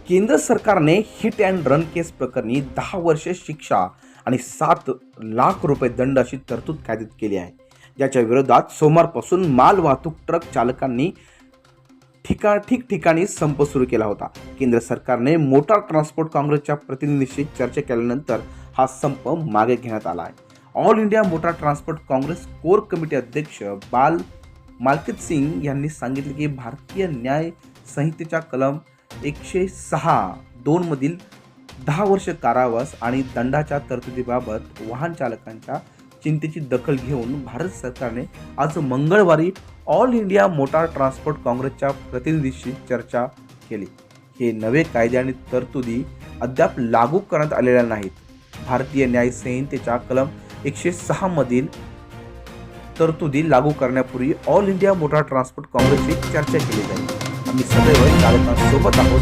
केंद्र सरकारने hit and run केस प्रकरणी 10 वर्षे शिक्षा आणि 7 लाख रुपये दंड अशी तरतूद कायद्यात केली आहे. ज्याच्या विरोधात सोमवारपासून माल वाहतूक ट्रक चालकांनी ठिकठिकाणी संप सुरू केला होता. केंद्र सरकारने मोटार ट्रान्सपोर्ट काँग्रेसच्या प्रतिनिधींशी चर्चा केल्यानंतर हा संप मागे घेण्यात आला आहे. All India motor transport Congress core committee अध्यक्ष मालकीत सिंग यांनी सांगितले की भारतीय न्याय संहितेच्या कलम 106(2) मधील 10 वर्ष कारावास आणि दंडाच्या तरतुदीबाबत वाहन चालकांच्या चिंतेची दखल घेऊन भारत सरकारने आज मंगळवारी ऑल इंडिया मोटार ट्रान्सपोर्ट काँग्रेसच्या प्रतिनिधींशी चर्चा केली. हे नवे कायदे आणि तरतुदी अद्याप लागू करण्यात आलेल्या नाहीत. भारतीय न्याय संहितेच्या कलम 106 मधील तरतुदी लागू करण्यापूर्वी ऑल इंडिया मोटार ट्रान्सपोर्ट काँग्रेसची चर्चा केली जाईल. आम्ही सदैव चालकांसोबत आहोत.